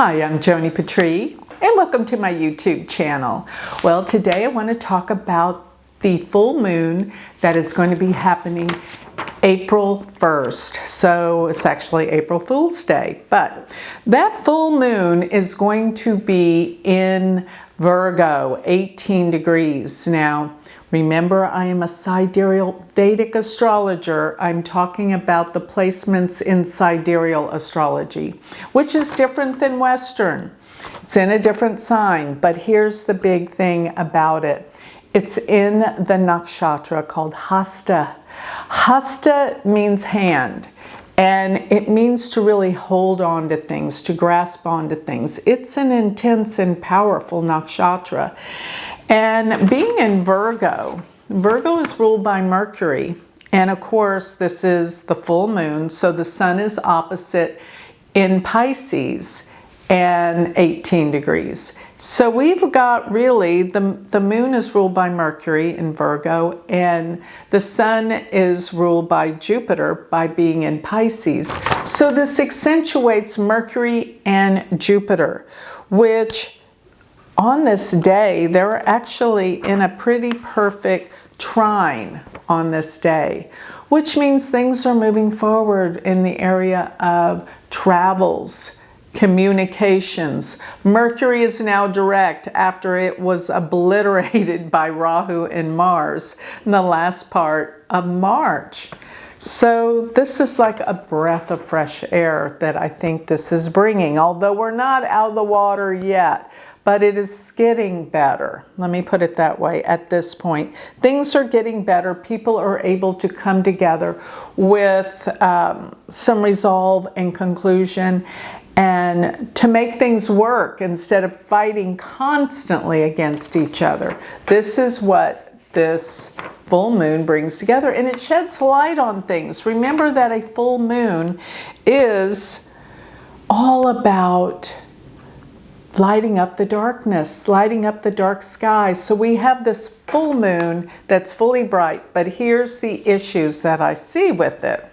Hi, I'm Joni Patry, and welcome to my YouTube channel. Well, today I want to talk about the full moon that is going to be happening April 1st. So it's actually April Fool's Day, but that full moon is going to be in Virgo, 18 degrees. Now, remember, I am a sidereal Vedic astrologer. I'm talking about the placements in sidereal astrology, which is different than Western. It's in a different sign, but here's the big thing about it. It's in the nakshatra called Hasta. Hasta means hand, and it means to really hold on to things, to grasp onto things. It's an intense and powerful nakshatra. And being in Virgo, Virgo is ruled by Mercury. And of course, this is the full moon, so the sun is opposite in Pisces and 18 degrees. So we've got really, the moon is ruled by Mercury in Virgo, and the sun is ruled by Jupiter by being in Pisces. So this accentuates Mercury and Jupiter, which on this day, they're actually in a pretty perfect trine on this day, which means things are moving forward in the area of travels, communications. Mercury is now direct after it was obliterated by Rahu and Mars in the last part of March. So this is like a breath of fresh air that I think this is bringing, although we're not out of the water yet. But it is getting better. Let me put it that way at this point. Things are getting better. People are able to come together with some resolve and conclusion and to make things work instead of fighting constantly against each other. This is what this full moon brings together, and it sheds light on things. Remember that a full moon is all about lighting up the darkness, lighting up the dark sky. So we have this full moon that's fully bright, but here's the issues that I see with it.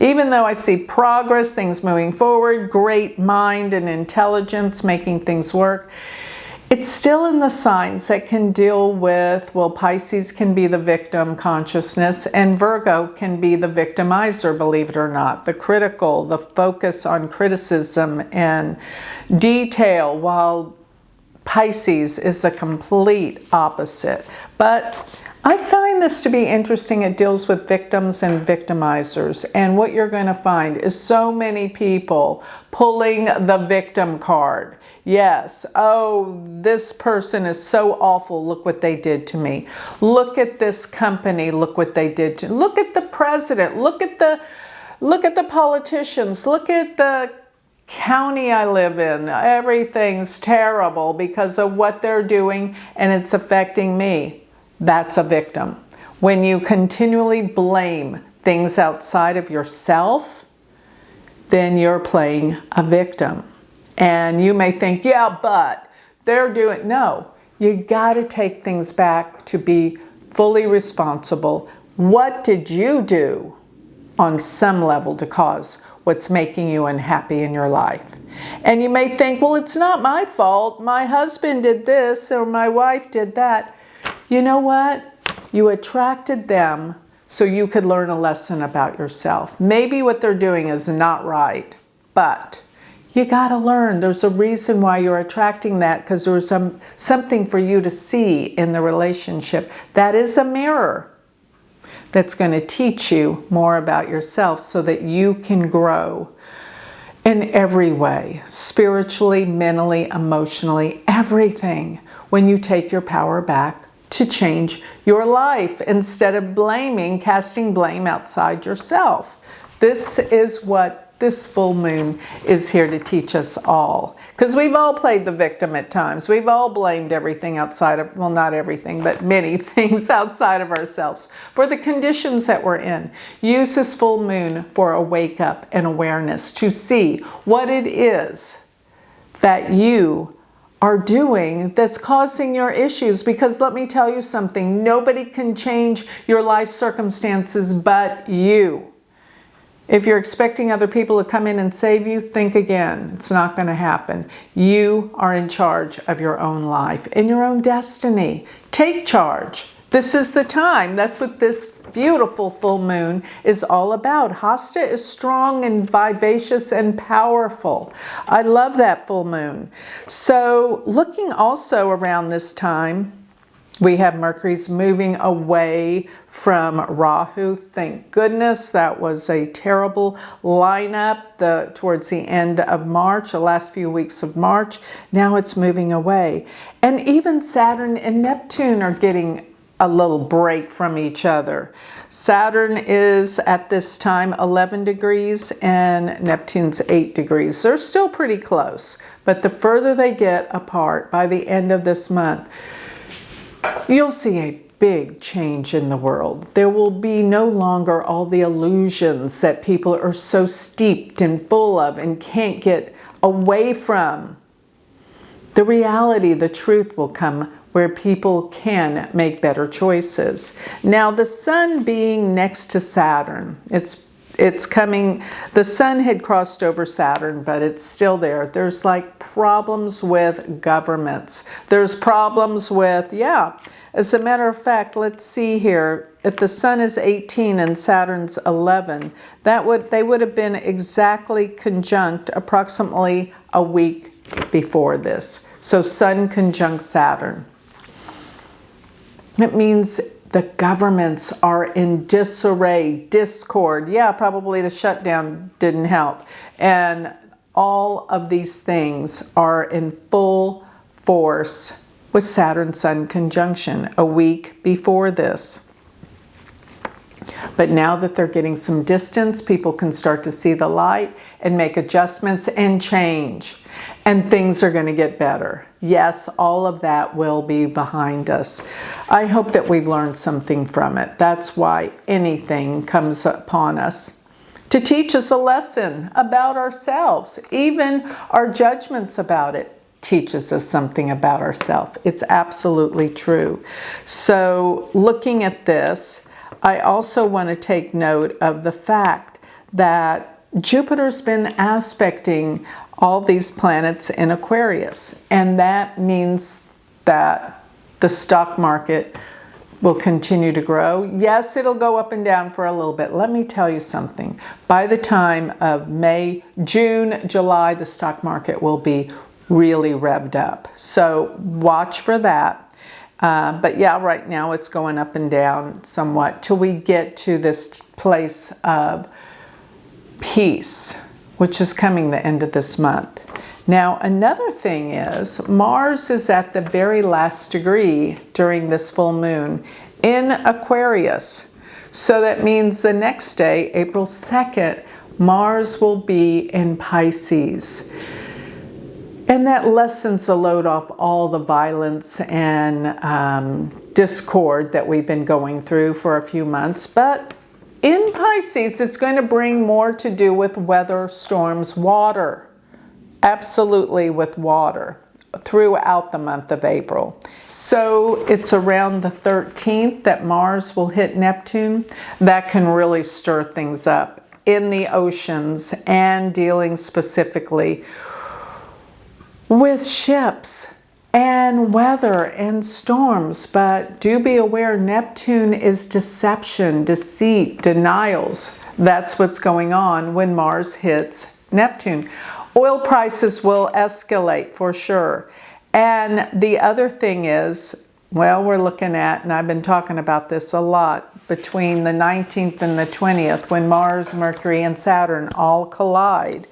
Even though I see progress, things moving forward, great mind and intelligence making things work, it's still in the signs that can deal with, well, Pisces can be the victim consciousness, and Virgo can be the victimizer, believe it or not, the critical, the focus on criticism and detail, while Pisces is a complete opposite. But I find this to be interesting. It deals with victims and victimizers. And what you're going to find is so many people pulling the victim card. Yes, oh, this person is so awful. Look what they did to me. Look at this company. Look what they did to me. Look at the president. Look at the politicians. Look at the county I live in. Everything's terrible because of what they're doing, and it's affecting me. That's a victim. When you continually blame things outside of yourself, then you're playing a victim. And you may think, yeah, but they're doing, no, you got to take things back to be fully responsible. What did you do on some level to cause what's making you unhappy in your life? And you may think, well, it's not my fault. My husband did this or my wife did that. You know what? You attracted them so you could learn a lesson about yourself. Maybe what they're doing is not right, but you got to learn. There's a reason why you're attracting that, because there's something for you to see in the relationship. That is a mirror that's going to teach you more about yourself so that you can grow in every way, spiritually, mentally, emotionally, everything, when you take your power back to change your life instead of casting blame outside yourself. This is what this full moon is here to teach us all. Because we've all played the victim at times. We've all blamed everything outside of, well, not everything, but many things outside of ourselves for the conditions that we're in. Use this full moon for a wake up and awareness to see what it is that you are doing that's causing your issues. Because let me tell you something, nobody can change your life circumstances but you. If you're expecting other people to come in and save you, think again. It's not going to happen. You are in charge of your own life and your own destiny. Take charge. This is the time. That's what this beautiful full moon is all about. Hasta is strong and vivacious and powerful. I love that full moon. So looking also around this time, we have Mercury's moving away from Rahu. Thank goodness. That was a terrible lineup towards the end of March, the last few weeks of March. Now it's moving away. And even Saturn and Neptune are getting a little break from each other. Saturn is at this time 11 degrees and Neptune's 8 degrees. They're still pretty close, but the further they get apart by the end of this month, you'll see a big change in the world. There will be no longer all the illusions that people are so steeped and full of and can't get away from. The reality, the truth will come where people can make better choices. Now, the sun being next to Saturn, it's coming, the sun had crossed over Saturn, but it's still there. There's like problems with governments. There's problems with, as a matter of fact, let's see here. If the sun is 18 and Saturn's 11, they would have been exactly conjunct approximately a week before this. So sun conjunct Saturn. It means the governments are in disarray, discord. Yeah, probably the shutdown didn't help. And all of these things are in full force with Saturn-Sun conjunction a week before this. But now that they're getting some distance, people can start to see the light and make adjustments and change. And things are going to get better. Yes, all of that will be behind us. I hope that we've learned something from it. That's why anything comes upon us to teach us a lesson about ourselves. Even our judgments about it teaches us something about ourselves. It's absolutely true. So looking at this, I also want to take note of the fact that Jupiter's been aspecting all these planets in Aquarius, and that means that the stock market will continue to grow. Yes, it'll go up and down for a little bit. Let me tell you something. By the time of May, June, July, the stock market will be really revved up. So watch for that. But yeah, right now it's going up and down somewhat till we get to this place of peace, which is coming the end of this month. Now, another thing is Mars is at the very last degree during this full moon in Aquarius. So that means the next day, April 2nd, Mars will be in Pisces. And that lessens a load off all the violence and discord that we've been going through for a few months. But in Pisces, it's going to bring more to do with weather, storms, water. Absolutely with water throughout the month of April. So it's around the 13th that Mars will hit Neptune. That can really stir things up in the oceans and dealing specifically with ships and weather and storms. But do be aware, Neptune is deception, deceit, denials. That's what's going on when Mars hits Neptune. Oil prices will escalate for sure. And the other thing is, well, we're looking at, and I've been talking about this a lot, between the 19th and the 20th, when Mars, Mercury, and Saturn all collide,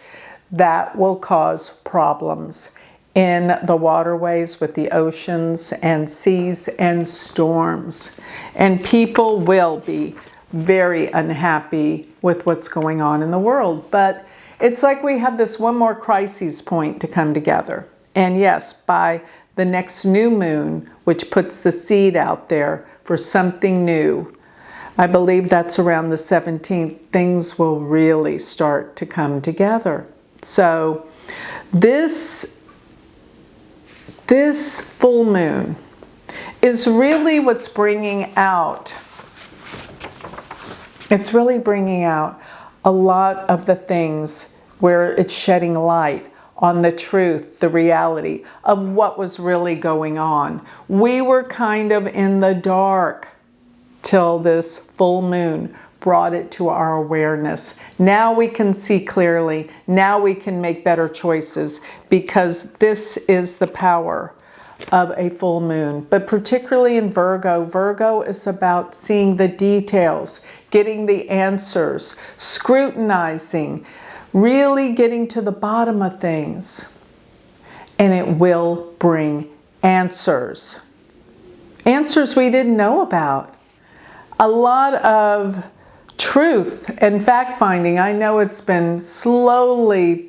that will cause problems in the waterways with the oceans and seas and storms. And people will be very unhappy with what's going on in the world. But it's like we have this one more crisis point to come together. And yes, by the next new moon, which puts the seed out there for something new, I believe that's around the 17th, things will really start to come together. So this full moon is really what's bringing out, it's really bringing out a lot of the things where it's shedding light on the truth, the reality of what was really going on. We were kind of in the dark till this full moon brought it to our awareness. Now we can see clearly. Now we can make better choices, because this is the power of a full moon. But particularly in Virgo, Virgo is about seeing the details, getting the answers, scrutinizing, really getting to the bottom of things. And it will bring answers. Answers we didn't know about. A lot of truth and fact-finding. I know it's been slowly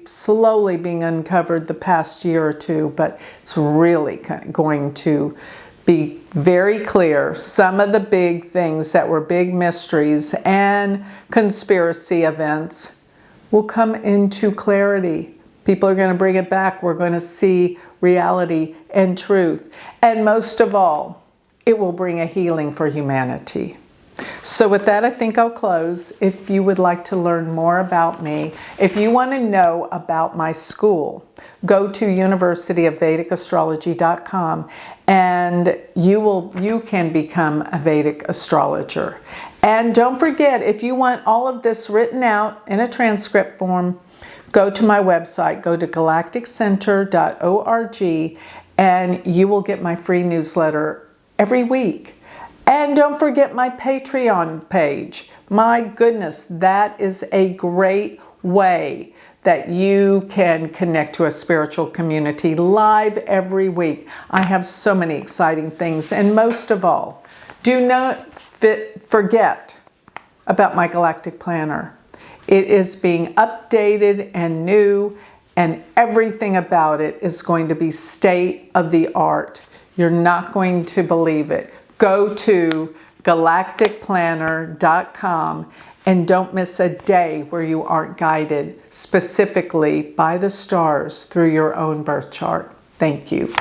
being uncovered the past year or two, but it's really going to be very clear. Some of the big things that were big mysteries and conspiracy events will come into clarity. People are going to bring it back. We're going to see reality and truth. And most of all, it will bring a healing for humanity. So with that, I think I'll close. If you would like to learn more about me, if you want to know about my school, go to universityofvedicastrology.com and you can become a Vedic astrologer. And don't forget, if you want all of this written out in a transcript form, go to my website, go to galacticcenter.org, and you will get my free newsletter every week. And don't forget my Patreon page. My goodness, that is a great way that you can connect to a spiritual community live every week. I have so many exciting things. And most of all, do not forget about my galactic planner. It is being updated and new, and everything about it is going to be state of the art. You're not going to believe it. Go to galacticplanner.com and don't miss a day where you aren't guided specifically by the stars through your own birth chart. Thank you.